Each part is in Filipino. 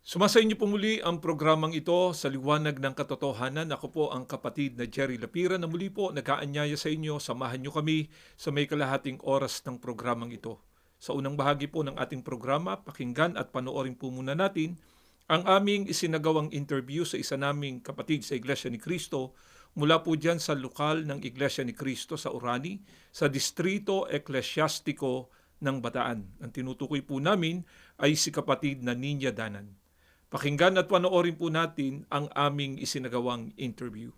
Sumasa inyo po muli ang programang ito sa liwanag ng katotohanan. Ako po ang kapatid na Jerry Lapira na muli po nag-aanyaya sa inyo. Samahan nyo kami sa may kalahating oras ng programang ito. Sa unang bahagi po ng ating programa, pakinggan at panoorin po muna natin ang aming isinagawang interview sa isa naming kapatid sa Iglesia ni Cristo mula po dyan sa lokal ng Iglesia ni Cristo sa Orani, sa Distrito Eklesyastiko ng Bataan. Ang tinutukoy po namin ay si kapatid na Ninya Danan. Pakinggan at panoorin po natin ang aming isinagawang interview.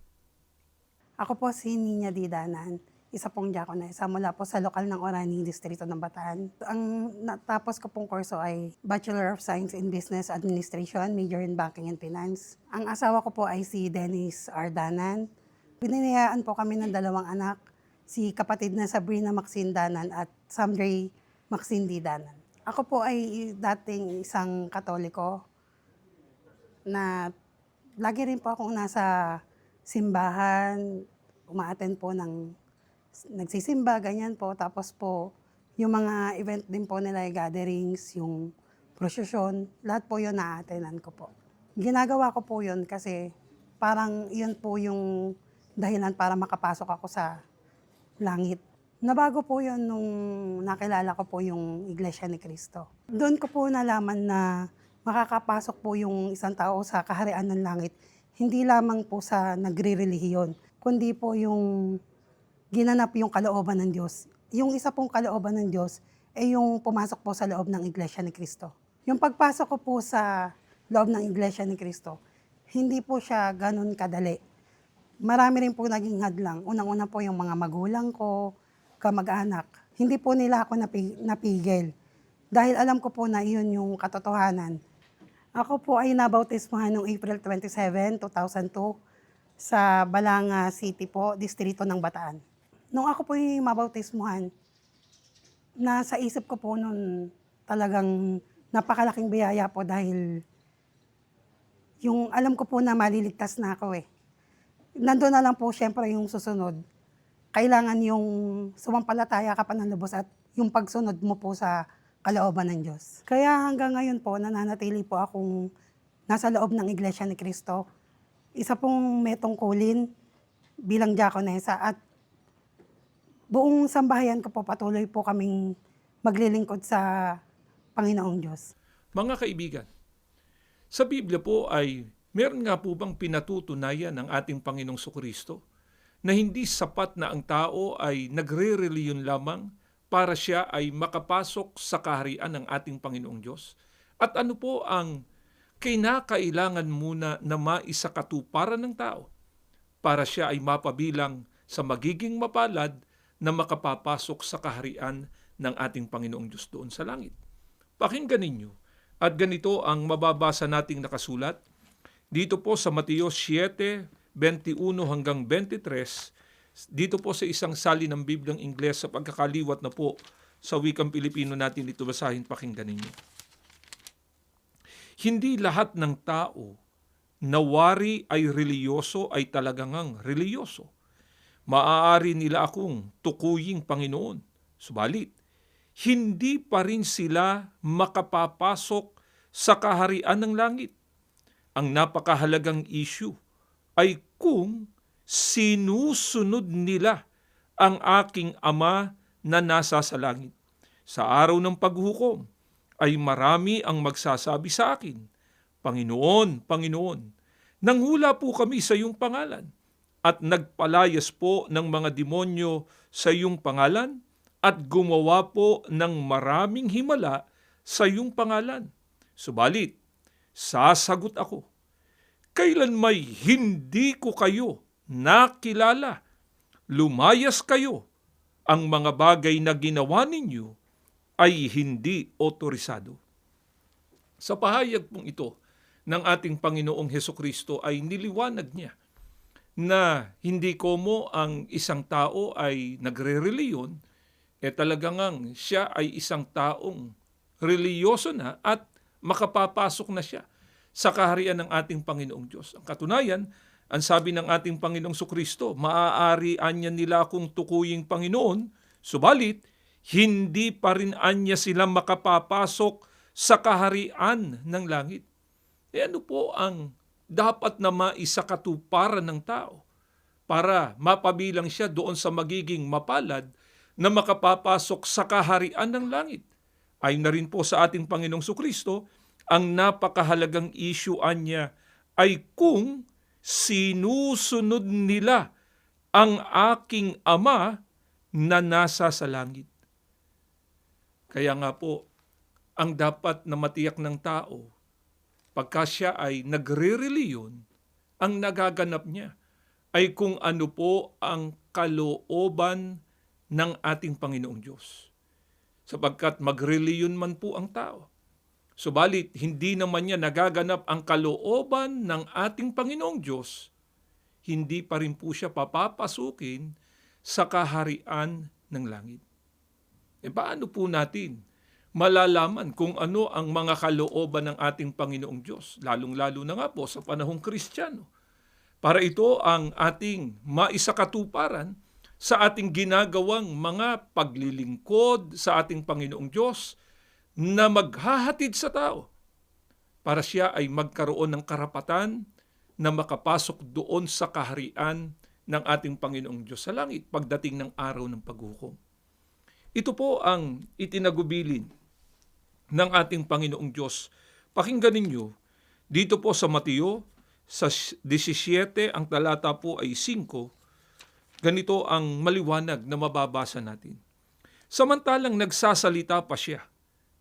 Ako po si Nina Didanan, isa pong diakonesa mula po sa lokal ng Orani, Distrito ng Bataan. Ang natapos ko pong kurso ay Bachelor of Science in Business Administration, major in Banking and Finance. Ang asawa ko po ay si Dennis R. Danan. Binayaan po kami ng dalawang anak, si kapatid na Sabrina Maxine Danan at Samdray Maxine D. Danan. Ako po ay dating isang Katoliko na lagi rin po akong nasa simbahan, umaattend po ng nagsisimba, ganyan po. Tapos po, yung mga event din po nila, gatherings, yung prosesyon, lahat po yun na-attendan ko po. Ginagawa ko po yun kasi parang yun po yung dahilan para makapasok ako sa langit. Nabago po yun nung nakilala ko po yung Iglesia ni Cristo. Doon ko po nalaman na makakapasok po yung isang tao sa kaharian ng langit, hindi lamang po sa nagre-relihiyon, kundi po yung ginanap yung kalooban ng Diyos. Yung isa pong kalooban ng Diyos ay yung pumasok po sa loob ng Iglesia ni Cristo. Yung pagpasok ko po sa loob ng Iglesia ni Cristo, hindi po siya ganun kadali. Marami rin po naging hadlang. Unang-una po yung mga magulang ko, kamag-anak. Hindi po nila ako napigil. Dahil alam ko po na iyon yung katotohanan. Ako po ay nabautismuhan noong April 27, 2002 sa Balanga City po, Distrito ng Bataan. Nung ako po ay mabautismuhan, nasa isip ko po noon talagang napakalaking biyaya po dahil yung alam ko po na maliligtas na ako eh. Nandun na lang po syempre yung susunod. Kailangan yung sumampalataya ka pa ng lubos at yung pagsunod mo po sa kalooban ng Diyos. Kaya hanggang ngayon po, nananatili po akong nasa loob ng Iglesia ni Cristo. Isa pong may tungkulin bilang diakonesa at buong sambahayan ko po patuloy po kaming maglilingkod sa Panginoong Diyos. Mga kaibigan, sa Biblia po ay meron nga po bang pinatutunayan ng ating Panginoong Sukristo na hindi sapat na ang tao ay nagre-reliyon lamang para siya ay makapasok sa kaharian ng ating Panginoong Diyos? At ano po ang kinakailangan muna na maisakatuparan ng tao para siya ay mapabilang sa magiging mapalad na makapapasok sa kaharian ng ating Panginoong Diyos doon sa langit? Pakinggan ninyo. At ganito ang mababasa nating nakasulat dito po sa Mateo 7:21 hanggang 23, dito po sa isang sali ng Bibliang Ingles sa pagkakaliwat na po sa wikang Pilipino natin ito basahin, pakinggan ninyo. Hindi lahat ng tao na wari ay reliyoso ay talagang reliyoso. Maaari nila akong tukuying Panginoon. Subalit, hindi pa rin sila makapapasok sa kaharian ng langit. Ang napakahalagang issue ay kung sinusunod nila ang aking Ama na nasa sa langit. Sa araw ng paghukom ay marami ang magsasabi sa akin, Panginoon, Panginoon, nanghula po kami sa iyong pangalan at nagpalayas po ng mga demonyo sa iyong pangalan at gumawa po ng maraming himala sa iyong pangalan. Subalit, sasagot ako, kailan may hindi ko kayo nakilala. Lumayas kayo. Ang mga bagay na ginawa ninyo ay hindi otorisado. Sa pahayag pong ito ng ating Panginoong Hesukristo ay niliwanag niya na hindi komo ang isang tao ay nagre-reliyon, talagang siya ay isang taong reliyoso na at makapapasok na siya sa kaharian ng ating Panginoong Diyos. Ang katunayan, ang sabi ng ating Panginoong Sukristo, maaari anya nila akong tukuying Panginoon, subalit hindi pa rin anya sila makapapasok sa kaharian ng langit. ano po ang dapat na maisakatuparan ng tao para mapabilang siya doon sa magiging mapalad na makapapasok sa kaharian ng langit? Ayon na rin po sa ating Panginoong Sukristo, ang napakahalagang isyuan niya ay kung sinusunod nila ang aking Ama na nasa sa langit. Kaya nga po, ang dapat na matiyak ng tao, pagka siya ay nagre-reliyon, ang nagaganap niya ay kung ano po ang kalooban ng ating Panginoong Diyos. Sapagkat magreliyon man po ang tao, subalit hindi naman niya nagaganap ang kalooban ng ating Panginoong Diyos, hindi pa rin po siya papapasukin sa kaharian ng langit. Paano po natin malalaman kung ano ang mga kalooban ng ating Panginoong Diyos, lalong-lalo na nga po sa panahong Kristiyano? Para ito ang ating maisakatuparan sa ating ginagawang mga paglilingkod sa ating Panginoong Diyos na maghahatid sa tao para siya ay magkaroon ng karapatan na makapasok doon sa kaharian ng ating Panginoong Diyos sa langit pagdating ng araw ng paghukom. Ito po ang itinagubilin ng ating Panginoong Diyos. Pakinggan ninyo, dito po sa Mateo, sa 17, ang talata po ay 5, ganito ang maliwanag na mababasa natin. Samantalang nagsasalita pa siya,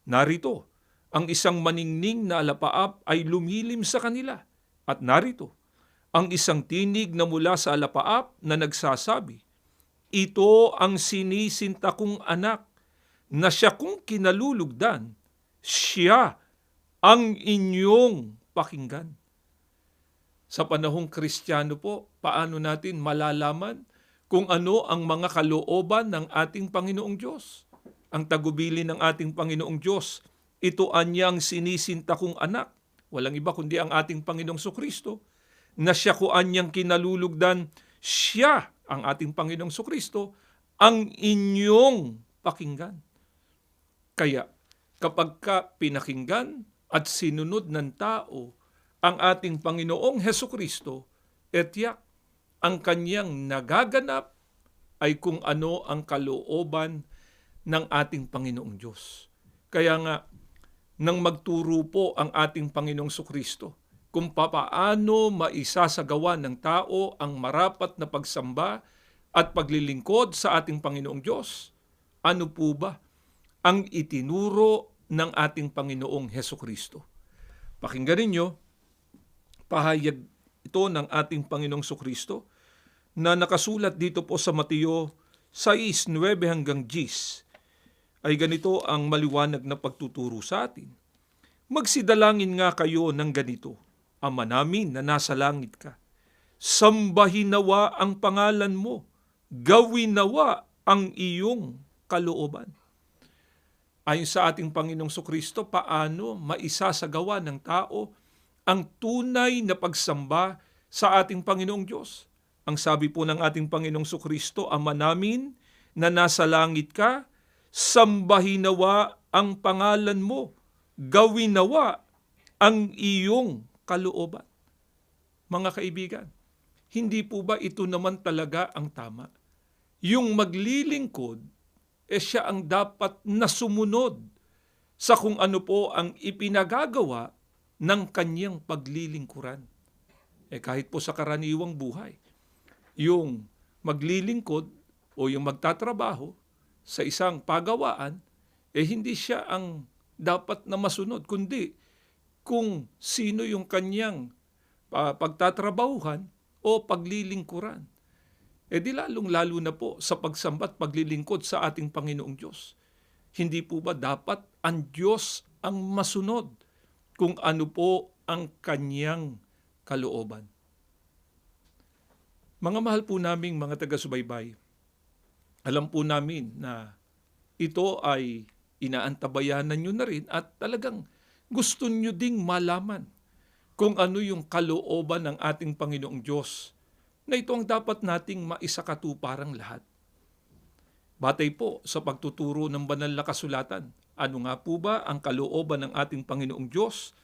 narito, ang isang maningning na alapaap ay lumilim sa kanila. At narito, ang isang tinig na mula sa alapaap na nagsasabi, ito ang sinisinta kong anak na siya kong kinalulugdan, siya ang inyong pakinggan. Sa panahong Kristiyano po, paano natin malalaman kung ano ang mga kalooban ng ating Panginoong Diyos? Ang tagubilin ng ating Panginoong Diyos, ito anyang sinisinta kong anak, walang iba kundi ang ating Panginoong Sukristo, na siya ko anyang kinalulugdan, siya, ang ating Panginoong Sukristo, ang inyong pakinggan. Kaya, kapag ka pinakinggan at sinunod ng tao ang ating Panginoong Hesukristo, etiyak, ang kanyang nagaganap ay kung ano ang kalooban ng ating Panginoong Diyos. Kaya nga, nang magturo po ang ating Panginoong Sukristo kung papaano maisasagawa ng tao ang marapat na pagsamba at paglilingkod sa ating Panginoong Diyos, ano po ba ang itinuro ng ating Panginoong Hesukristo? Pakinggan ninyo, pahayag ito ng ating Panginoong Sukristo na nakasulat dito po sa Mateo 6:9 hanggang 10, ay ganito ang maliwanag na pagtuturo sa atin. Magsidalangin nga kayo ng ganito, Ama namin na nasa langit ka, sambahin nawa ang pangalan mo, gawin nawa ang iyong kalooban. Ayon sa ating Panginoong Sukristo, paano maisasagawa ng tao ang tunay na pagsamba sa ating Panginoong Diyos? Ang sabi po ng ating Panginoong Sukristo, Ama namin na nasa langit ka, sambahin nawa ang pangalan mo, gawin nawa ang iyong kalooban. Mga kaibigan, hindi po ba ito naman talaga ang tama? Yung maglilingkod, siya ang dapat na sumunod sa kung ano po ang ipinagagawa ng kanyang paglilingkuran. Kahit po sa karaniwang buhay, yung maglilingkod o yung magtatrabaho sa isang pagawaan, hindi siya ang dapat na masunod, kundi kung sino yung kanyang pagtatrabahuhan o paglilingkuran. Di lalong-lalo na po sa pagsambat paglilingkod sa ating Panginoong Diyos. Hindi po ba dapat ang Diyos ang masunod kung ano po ang kanyang kalooban? Mga mahal po naming mga taga-subaybay, alam po namin na ito ay inaantabayanan nyo na rin at talagang gusto nyo ding malaman kung ano yung kalooban ng ating Panginoong Diyos na ito ang dapat nating maisakatuparang lahat. Batay po sa pagtuturo ng banal na kasulatan, ano nga po ba ang kalooban ng ating Panginoong Diyos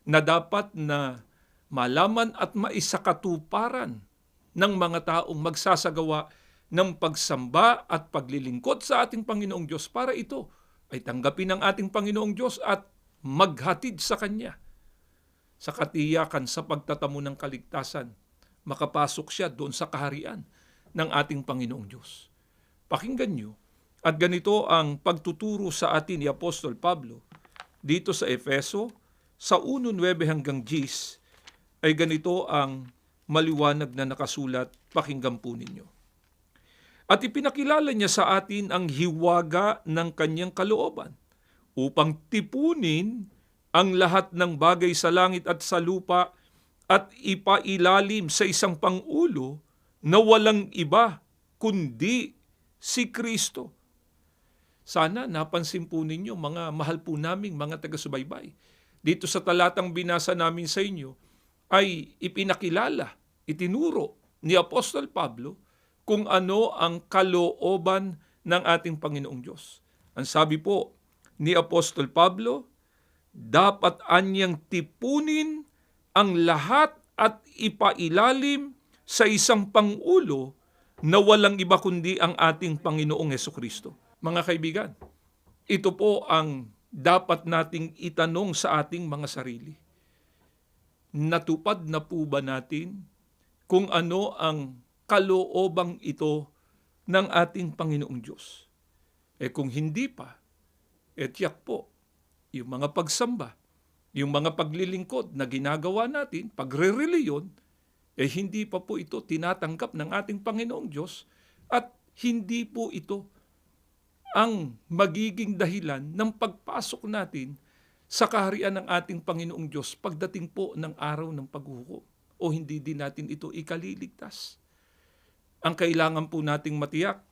na dapat na malaman at maisakatuparan ng mga taong magsasagawa ng pagsamba at paglilingkod sa ating Panginoong Diyos para ito ay tanggapin ng ating Panginoong Diyos at maghatid sa Kanya sa katiyakan sa pagtatamo ng kaligtasan. Makapasok siya doon sa kaharian ng ating Panginoong Diyos. Pakinggan niyo, at ganito ang pagtuturo sa atin ni Apostol Pablo dito sa Efeso, sa 1:9 hanggang 10, ay ganito ang maliwanag na nakasulat. Pakinggan po ninyo. At ipinakilala niya sa atin ang hiwaga ng kanyang kalooban upang tipunin ang lahat ng bagay sa langit at sa lupa at ipailalim sa isang pangulo na walang iba kundi si Kristo. Sana napansin po ninyo, mga mahal po naming mga taga-subaybay. Dito sa talatang binasa namin sa inyo ay ipinakilala, itinuro ni Apostol Pablo kung ano ang kalooban ng ating Panginoong Diyos. Ang sabi po ni Apostol Pablo, dapat anyang tipunin ang lahat at ipailalim sa isang pangulo na walang iba kundi ang ating Panginoong Hesukristo. Mga kaibigan, ito po ang dapat nating itanong sa ating mga sarili. Natupad na po ba natin kung ano ang kaloobang ito ng ating Panginoong Diyos? Kung hindi pa, tiyak po, yung mga pagsamba, yung mga paglilingkod na ginagawa natin, pagre-reliyon, hindi pa po ito tinatanggap ng ating Panginoong Diyos at hindi po ito ang magiging dahilan ng pagpasok natin sa kaharian ng ating Panginoong Diyos pagdating po ng araw ng paghuhukom, o hindi din natin ito ikaliligtas. Ang kailangan po nating matiyak,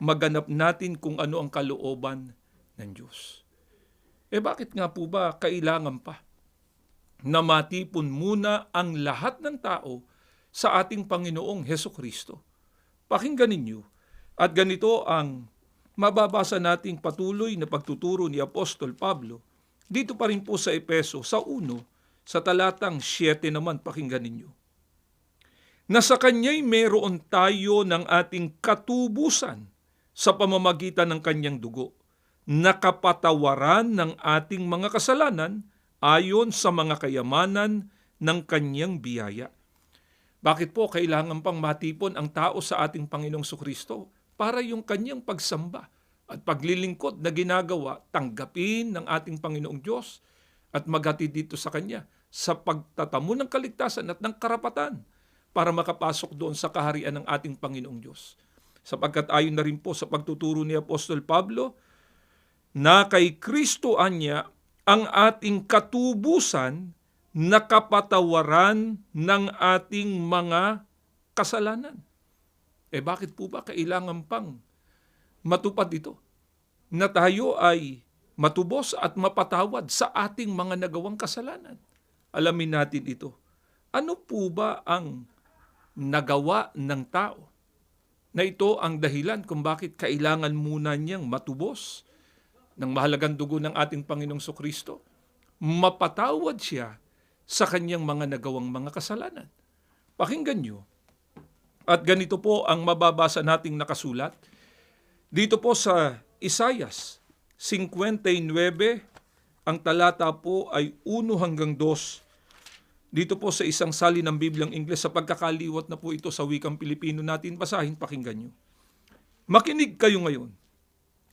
maganap natin kung ano ang kalooban ng Diyos. Bakit nga po ba kailangan pa na matipon muna ang lahat ng tao sa ating Panginoong Hesukristo? Pakinggan ninyo, at ganito ang mababasa nating patuloy na pagtuturo ni Apostol Pablo dito pa rin po sa Efeso, sa 1, sa talatang 7 naman. Pakinggan ninyo. Na sa Kanya'y meron tayo ng ating katubusan sa pamamagitan ng Kanyang dugo, nakapatawaran ng ating mga kasalanan ayon sa mga kayamanan ng Kanyang biyaya. Bakit po kailangan pang matipon ang tao sa ating Panginoong Sukristo? Para yung Kanyang pagsamba at paglilingkod na ginagawa, tanggapin ng ating Panginoong Diyos at maghatid dito sa Kanya sa pagtatamo ng kaligtasan at ng karapatan para makapasok doon sa kaharian ng ating Panginoong Diyos. Sapagkat ayon na rin po sa pagtuturo ni Apostol Pablo, na kay Kristo anya ang ating katubusan na kapatawaran ng ating mga kasalanan. Bakit po ba kailangan pang matupad ito? Na tayo ay matubos at mapatawad sa ating mga nagawang kasalanan. Alamin natin ito. Ano po ba ang nagawa ng tao na ito ang dahilan kung bakit kailangan muna niyang matubos ng mahalagang dugo ng ating Panginoong Sukristo? Mapatawad siya sa kanyang mga nagawang mga kasalanan. Pakinggan niyo. At ganito po ang mababasa nating nakasulat. Dito po sa Isaias 59, ang talata po ay 1 hanggang 2. Dito po sa isang salin ng Bibliang Ingles, sa pagkakaliwat na po ito sa wikang Pilipino natin basahin, pakinggan nyo. Makinig kayo ngayon.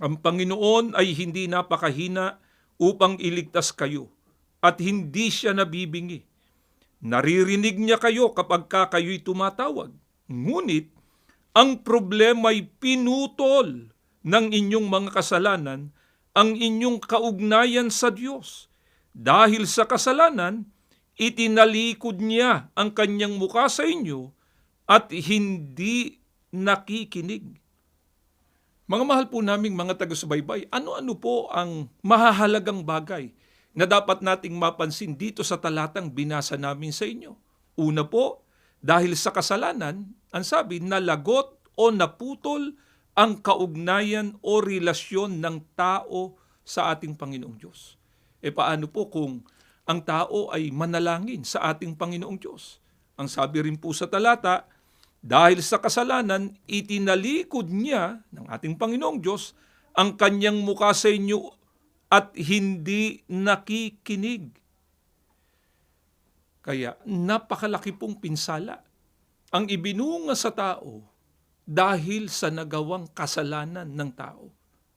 Ang Panginoon ay hindi napakahina upang iligtas kayo at hindi siya nabibingi. Naririnig niya kayo kapag kayo'y tumatawag. Ngunit, ang problema ay pinutol ng inyong mga kasalanan ang inyong kaugnayan sa Diyos. Dahil sa kasalanan, itinalikod niya ang kanyang mukha sa inyo at hindi nakikinig. Mga mahal po naming mga taga-subaybay, ano-ano po ang mahahalagang bagay na dapat nating mapansin dito sa talatang binasa namin sa inyo? Una po, dahil sa kasalanan, ang sabi, nalagot o naputol ang kaugnayan o relasyon ng tao sa ating Panginoong Diyos. Paano po kung ang tao ay manalangin sa ating Panginoong Diyos. Ang sabi rin po sa talata, dahil sa kasalanan, itinalikod niya ng ating Panginoong Diyos ang kanyang mukha sa inyo at hindi nakikinig. Kaya napakalaki pong pinsala ang ibinunga sa tao dahil sa nagawang kasalanan ng tao.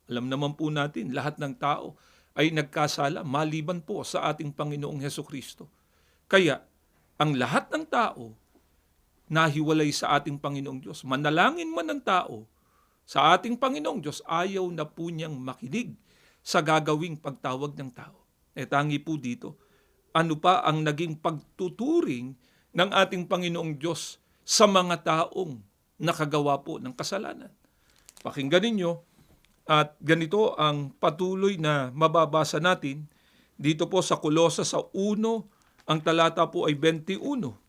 Alam naman po natin, lahat ng tao ay nagkasala maliban po sa ating Panginoong Hesukristo. Kaya ang lahat ng tao nahiwalay sa ating Panginoong Diyos. Manalangin man ng tao sa ating Panginoong Diyos, ayaw na po niyang makinig sa gagawing pagtawag ng tao. Tangi po dito, ano pa ang naging pagtuturing ng ating Panginoong Diyos sa mga taong nakagawa po ng kasalanan. Pakinggan ninyo, at ganito ang patuloy na mababasa natin dito po sa Kolosas sa 1, ang talata po ay 21.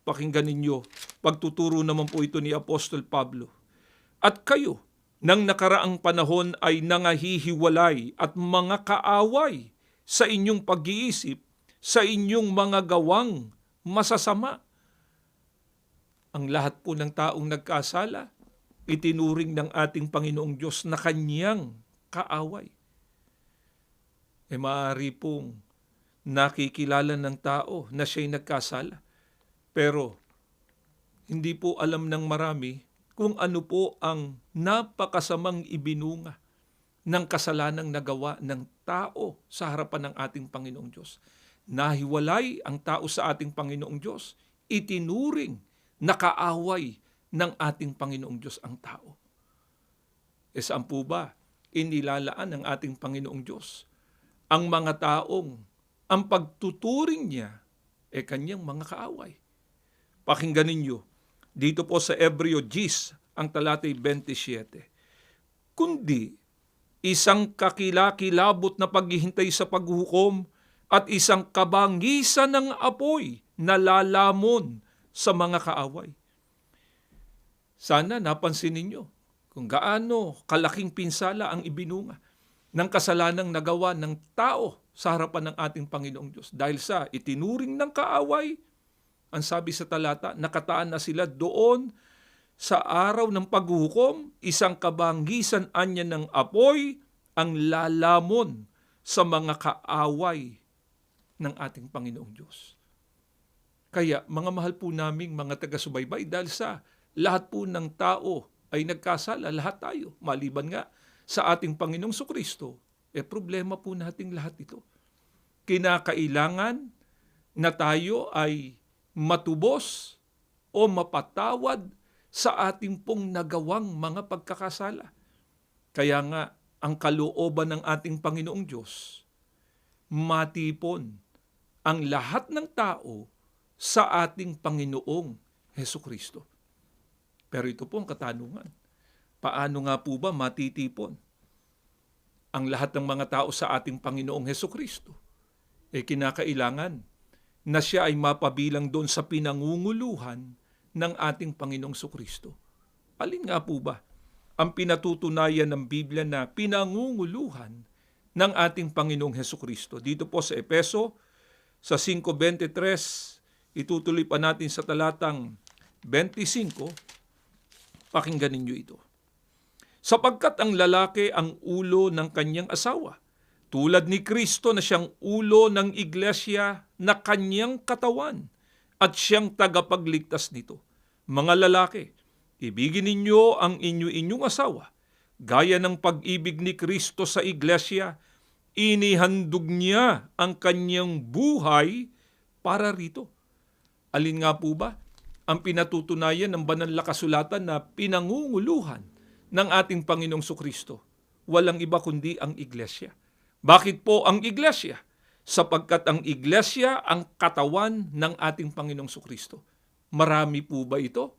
Pakinggan ninyo, pagtuturo naman po ito ni Apostol Pablo. At kayo, nang nakaraang panahon ay nangahihiwalay at mga kaaway sa inyong pag-iisip, sa inyong mga gawang masasama. Ang lahat po ng taong nagkasala, itinuring ng ating Panginoong Diyos na kanyang kaaway. Maaari pong nakikilala ng tao na siya'y nagkasala. Pero hindi po alam ng marami kung ano po ang napakasamang ibinunga ng kasalanang nagawa ng tao sa harapan ng ating Panginoong Diyos. Nahiwalay ang tao sa ating Panginoong Diyos. Itinuring na kaaway ng ating Panginoong Diyos ang tao. Saan po ba inilalaan ng ating Panginoong Diyos ang mga taong ang pagtuturing niya kanyang mga kaaway? Pakinggan ninyo, dito po sa Hebreo 10, ang talatay 27. Kundi isang kakilakilabot na paghihintay sa paghuhukom at isang kabangisan ng apoy na lalamon sa mga kaaway. Sana napansin ninyo kung gaano kalaking pinsala ang ibinunga ng kasalanang nagawa ng tao sa harapan ng ating Panginoong Diyos. Dahil sa itinuring ng kaaway, ang sabi sa talata, nakataan na sila doon sa araw ng paghuhukom, isang kabanggisan anya ng apoy ang lalamon sa mga kaaway ng ating Panginoong Diyos. Kaya mga mahal po naming mga taga-subaybay, dahil sa lahat po ng tao ay nagkasala, lahat tayo, maliban nga sa ating Panginoong Sukristo, problema po nating lahat ito. Kinakailangan na tayo ay matubos o mapatawad sa ating pong nagawang mga pagkakasala. Kaya nga, ang kalooban ng ating Panginoong Diyos, matipon ang lahat ng tao sa ating Panginoong Hesukristo. Pero ito po ang katanungan. Paano nga po ba matitipon ang lahat ng mga tao sa ating Panginoong Hesukristo? Kinakailangan na siya ay mapabilang doon sa pinangunguluhan ng ating Panginoong Hesukristo. Alin nga po ba ang pinatutunayan ng Biblia na pinangunguluhan ng ating Panginoong Hesukristo? Dito po sa Efeso, sa 5:23, itutuloy pa natin sa talatang 25, pakinggan ninyo ito. Sapagkat ang lalaki ang ulo ng kanyang asawa, tulad ni Kristo na siyang ulo ng iglesia na kanyang katawan at siyang tagapagligtas nito. Mga lalaki, ibigin ninyo ang inyong asawa, gaya ng pag-ibig ni Kristo sa iglesia, inihandog niya ang kanyang buhay para rito. Alin nga po ba ang pinatutunayan ng banal na kasulatan na pinangunguluhan ng ating Panginoong Sukristo? Walang iba kundi ang iglesia. Bakit po ang iglesia? Sapagkat ang iglesia ang katawan ng ating Panginoong Sukristo. Marami po ba ito?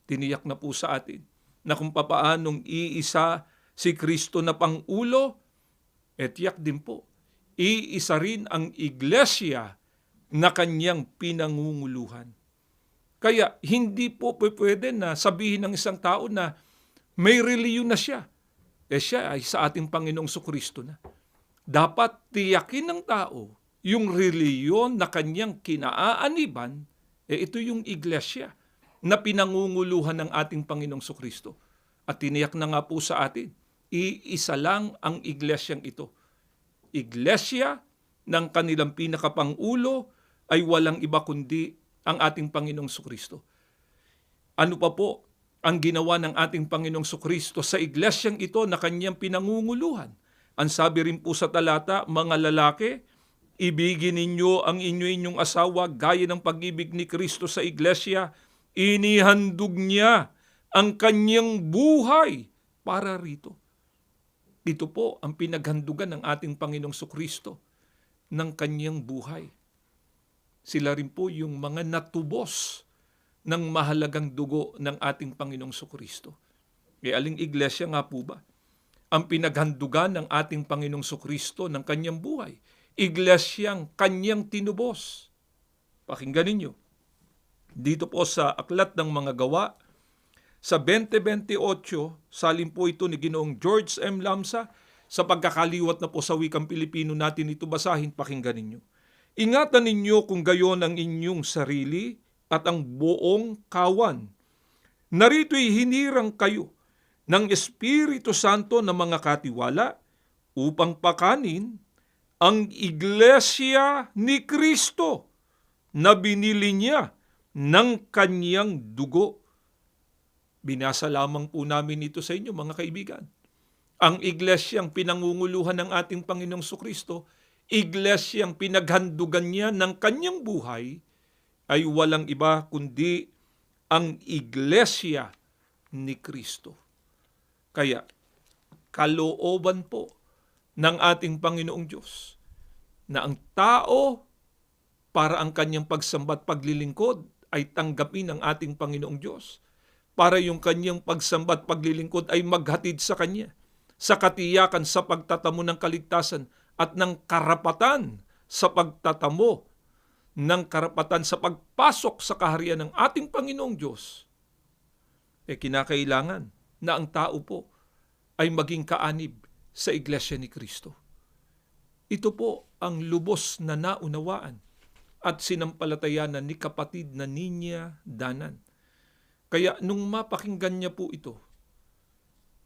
Tiniyak na po sa atin na kung papaanong iisa si Kristo na pang-ulo, tiyak din po, iisa rin ang iglesia na kanyang pinangunguluhan. Kaya hindi po pwede na sabihin ng isang tao na may reliyon na siya. Siya ay sa ating Panginoong Sukristo na. Dapat tiyakin ng tao yung reliyon na kanyang kinaaaniban, ito yung iglesia na pinangunguluhan ng ating Panginoong Sukristo. At tiniyak na nga po sa atin, iisa lang ang iglesyang ito. Iglesia ng kanilang pinakapangulo ay walang iba kundi ang ating Panginoong Sukristo. Ano pa po ang ginawa ng ating Panginoong Sukristo sa iglesyang ito na kanyang pinangunguluhan? Ang sabi rin po sa talata, mga lalaki, ibigin ninyo ang inyong asawa gaya ng pag-ibig ni Kristo sa iglesia. Inihandog niya ang kanyang buhay para rito. Ito po ang pinaghandugan ng ating Panginoong Sukristo ng kanyang buhay. Sila rin po yung mga natubos ng mahalagang dugo ng ating Panginoong Sukristo. Aling iglesia nga po ba ang pinaghandugan ng ating Panginoong Sukristo ng kanyang buhay? Iglesyang kanyang tinubos. Pakinggan ninyo. Dito po sa Aklat ng Mga Gawa, sa 20:28, salin po ito ni Ginoong George M. Lamsa. Sa pagkakaliwat na po sa wikang Pilipino natin ito basahin, pakinggan ninyo. Ingatan ninyo kung gayon ang inyong sarili at ang buong kawan. Narito'y hinirang kayo ng Espiritu Santo na mga katiwala upang pakanin ang iglesia ni Kristo na binili niya ng kanyang dugo. Binasa lamang po namin ito sa inyo, mga kaibigan. Ang iglesyang pinangunguluhan ng ating Panginoong Sukristo, iglesyang pinaghandugan niya ng kanyang buhay, ay walang iba kundi ang iglesia ni Kristo. Kaya, kalooban po ng ating Panginoong Diyos na ang tao para ang kanyang pagsamba't paglilingkod ay tanggapin ng ating Panginoong Diyos. Para yung kanyang pagsamba't paglilingkod ay maghatid sa Kanya sa katiyakan sa pagtatamo ng kaligtasan at ng karapatan sa pagtatamo ng karapatan sa pagpasok sa kaharian ng ating Panginoong Diyos. Kinakailangan na ang tao po ay maging kaanib sa Iglesia ni Kristo. Ito po ang lubos na naunawaan at sinampalatayanan ni kapatid na Ninya Danan. Kaya nung mapakinggan niya po ito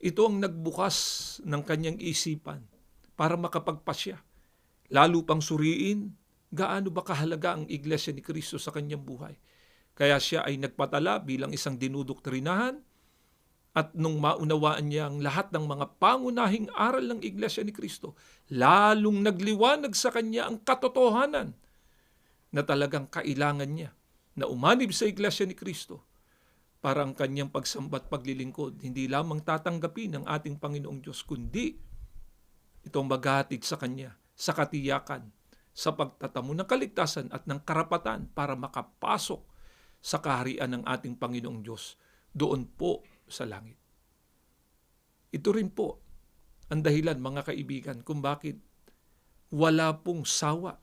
ang nagbukas ng kanyang isipan para makapagpasya. Lalo pang suriin gaano ba kahalaga ang Iglesia ni Kristo sa kanyang buhay. Kaya siya ay nagpatala bilang isang dinudoktrinahan at nung maunawaan niya ang lahat ng mga pangunahing aral ng Iglesia ni Kristo, lalong nagliwanag sa kanya ang katotohanan na talagang kailangan niya na umanib sa Iglesia ni Kristo para ang kanyang pagsamba't paglilingkod hindi lamang tatanggapin ng ating Panginoong Diyos, kundi itong maghahatid sa Kanya sa katiyakan, sa pagtatamo ng kaligtasan at ng karapatan para makapasok sa kaharian ng ating Panginoong Diyos doon po sa langit. Ito rin po ang dahilan, mga kaibigan, kung bakit wala pong sawa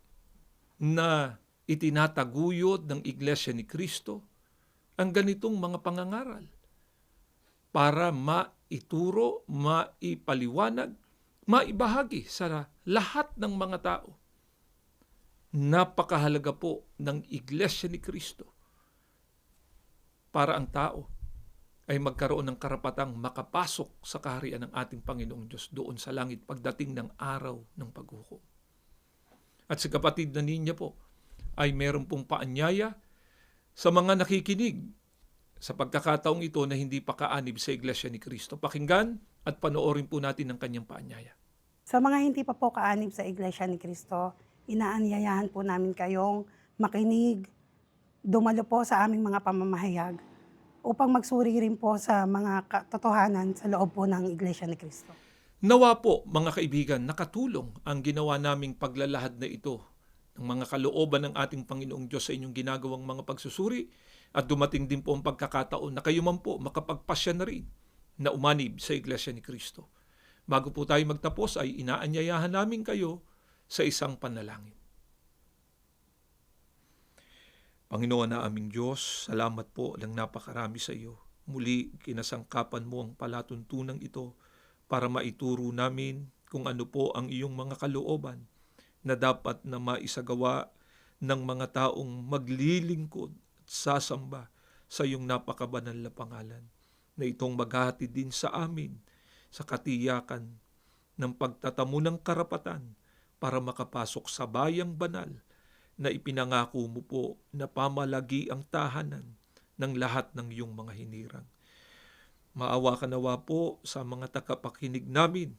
na itinataguyod ng Iglesia ni Kristo ang ganitong mga pangangaral para maituro, maipaliwanag, maibahagi sa lahat ng mga tao. Napakahalaga po ng Iglesia ni Kristo para ang tao ay magkaroon ng karapatang makapasok sa kaharian ng ating Panginoong Diyos doon sa langit pagdating ng araw ng paghukom. At si kapatid na Ninya po ay meron pong paanyaya sa mga nakikinig sa pagkakataong ito na hindi pa kaanib sa Iglesia ni Kristo. Pakinggan at panoorin po natin ang kanyang paanyaya. Sa mga hindi pa po kaanib sa Iglesia ni Kristo, inaanyayahan po namin kayong makinig, dumalo po sa aming mga pamamahayag upang magsuri rin po sa mga katotohanan sa loob po ng Iglesia ni Kristo. Nawa po, mga kaibigan, nakatulong ang ginawa naming paglalahad na ito ng mga kalooban ng ating Panginoong Diyos sa inyong ginagawang mga pagsusuri at dumating din po ang pagkakataon na kayo man po makapagpasya na rin na umanib sa Iglesia ni Kristo. Bago po tayo magtapos ay inaanyayahan namin kayo sa isang panalangin. Panginoon na aming Diyos, salamat po ng napakarami sa iyo. Muli kinasangkapan mo ang palatuntunang ito para maituro namin kung ano po ang iyong mga kalooban na dapat na maisagawa ng mga taong maglilingkod at sasamba sa iyong napakabanal na pangalan, na itong maghahatid din sa amin sa katiyakan ng pagtatamo ng karapatan para makapasok sa bayang banal na ipinangako mo po na pamalagi ang tahanan ng lahat ng iyong mga hinirang. Maawa ka nawa po sa mga tagapakinig namin,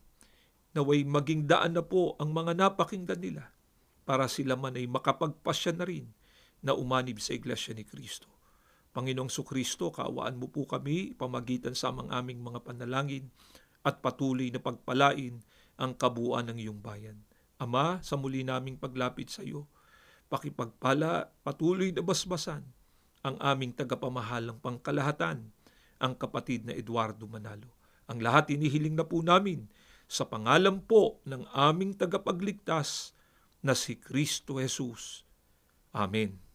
naway maging daan na po ang mga napakinggan nila para sila man ay makapagpasya na rin na umanib sa Iglesia ni Kristo. Panginoong Sukristo, kaawaan mo po kami pamagitan sa aming mga panalangin at patuloy na pagpalain ang kabuuan ng iyong bayan. Ama, sa muli naming paglapit sa iyo, pakipagpala, patuloy na basbasan ang aming tagapamahalang pangkalahatan, ang kapatid na Eduardo Manalo. Ang lahat inihiling na po namin sa pangalan po ng aming tagapagligtas na si Kristo Jesus. Amen.